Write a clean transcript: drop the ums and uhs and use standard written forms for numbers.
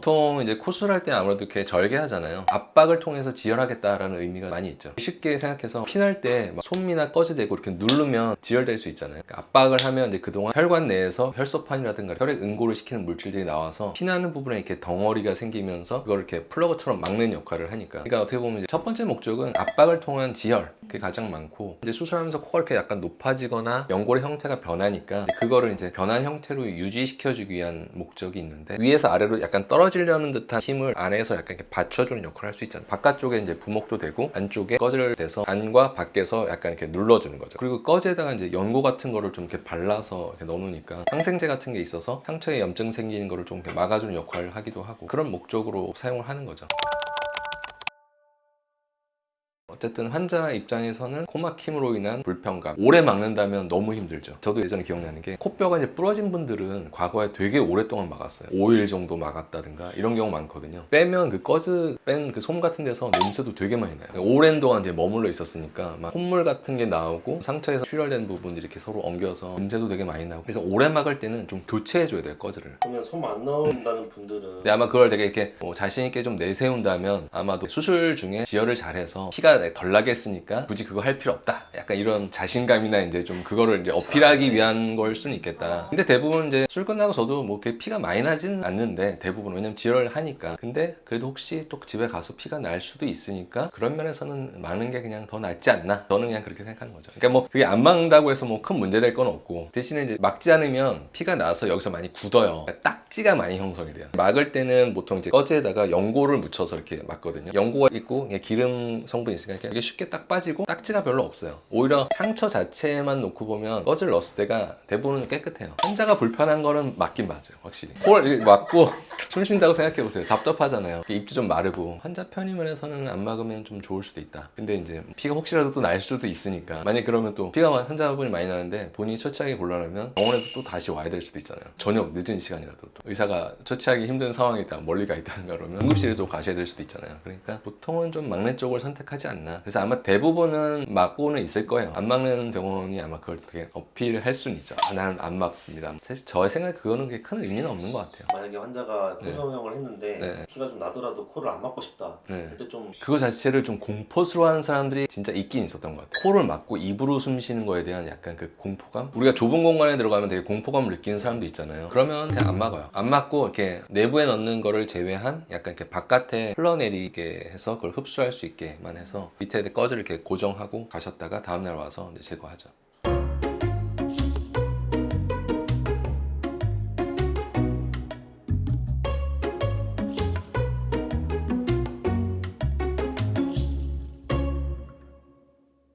보통 이제 코술할 때 아무래도 이렇게 절개하잖아요. 압박을 통해서 지혈하겠다라는 의미가 많이 있죠. 쉽게 생각해서 피날 때 막 솜이나 꺼지대고 이렇게 누르면 지혈될 수 있잖아요. 그러니까 압박을 하면 이제 그동안 혈관 내에서 혈소판이라든가 혈액 응고를 시키는 물질들이 나와서 피나는 부분에 이렇게 덩어리가 생기면서 그걸 이렇게 플러그처럼 막는 역할을 하니까. 그러니까 어떻게 보면 이제 첫 번째 목적은 압박을 통한 지혈, 그게 가장 많고, 이제 수술하면서 코가 이렇게 약간 높아지거나 연골의 형태가 변하니까 그거를 이제 변한 형태로 유지시켜주기 위한 목적이 있는데, 위에서 아래로 약간 떨어지려는 듯한 힘을 안에서 약간 이렇게 받쳐주는 역할을 할 수 있잖아요. 바깥쪽에 이제 부목도 되고 안쪽에 꺼지를 대서 안과 밖에서 약간 이렇게 눌러주는 거죠. 그리고 꺼지에다가 이제 연고 같은 거를 좀 이렇게 발라서 이렇게 넣어놓으니까 항생제 같은 게 있어서 상처에 염증 생기는 거를 좀 이렇게 막아주는 역할을 하기도 하고, 그런 목적으로 사용을 하는 거죠. 어쨌든 환자 입장에서는 코막힘으로 인한 불편감, 오래 막는다면 너무 힘들죠. 저도 예전에 기억나는 게, 코뼈가 이제 부러진 분들은 과거에 되게 오랫동안 막았어요. 5일 정도 막았다든가 이런 경우 많거든요. 빼면 그 뺀 그 솜 같은 데서 냄새도 되게 많이 나요. 오랜 동안 이제 머물러 있었으니까 막 콧물 같은 게 나오고 상처에서 출혈된 부분들이 이렇게 서로 엉겨서 냄새도 되게 많이 나고, 그래서 오래 막을 때는 좀 교체해줘야 돼요, 꺼즈를. 그러면 솜 안 넣는다는 분들은 근데 아마 그걸 되게 이렇게 자신 있게 좀 내세운다면 아마도 수술 중에 지혈을 잘해서 피가 덜 나게 했으니까 굳이 그거 할 필요 없다, 약간 이런 자신감이나 이제 좀 그거를 이제 어필하기 위한 걸 수는 있겠다. 근데 대부분 이제 술 끝나고 저도 뭐 그렇게 피가 많이 나진 않는데, 대부분 왜냐면 지혈을 하니까. 근데 그래도 혹시 또 집에 가서 피가 날 수도 있으니까 그런 면에서는 막는 게 그냥 더 낫지 않나, 저는 그냥 그렇게 생각하는 거죠. 그러니까 뭐 그게 안 막는다고 해서 뭐 큰 문제 될 건 없고, 대신에 이제 막지 않으면 피가 나서 여기서 많이 굳어요. 그러니까 딱지가 많이 형성이 돼요. 막을 때는 보통 이제 꺼지에다가 연고를 묻혀서 이렇게 막거든요. 연고가 있고 기름 성분이 있으니까 이게 쉽게 딱 빠지고 딱지가 별로 없어요. 오히려 상처 자체만 놓고 보면 꺼지를 넣었을 때가 대부분 깨끗해요. 환자가 불편한 거는 맞긴 맞아요, 확실히. 코를 이렇게 막고 숨 쉰다고 생각해 보세요. 답답하잖아요. 입도 좀 마르고. 환자 편의면에서는 안 막으면 좀 좋을 수도 있다. 근데 이제 피가 혹시라도 또 날 수도 있으니까, 만약 그러면 또 피가 환자분이 많이 나는데 본인이 처치하기 곤란하면 병원에도 또 다시 와야 될 수도 있잖아요. 저녁 늦은 시간이라도 또 의사가 처치하기 힘든 상황이 있다, 멀리 가 있다는가 그러면 응급실에 또 가셔야 될 수도 있잖아요. 그러니까 보통은 좀 막는 쪽을 선택하지 않나. 그래서 아마 대부분은 막고는 있을 거예요. 안 막는 병원이 아마 그걸 되게 어필할 수는 있죠. 나는 안 막습니다. 사실 저의 생각에 그거는 그렇게 큰 의미는 없는 것 같아요. 만약에 환자가 코성형을 했는데 네. 피가 좀 나더라도 코를 안 막고 싶다. 네. 그때 좀 그거 자체를 좀 공포스러워하는 사람들이 진짜 있긴 있었던 것 같아요. 코를 막고 입으로 숨 쉬는 거에 대한 약간 그 공포감? 우리가 좁은 공간에 들어가면 되게 공포감을 느끼는 사람도 있잖아요. 그러면 그냥 안 막아요. 안 막고 이렇게 내부에 넣는 거를 제외한 약간 이렇게 바깥에 흘러내리게 해서 그걸 흡수할 수 있게만 해서 밑에 꺼즈를 이렇게 고정하고 가셨다가 다음날 와서 이제 제거하죠.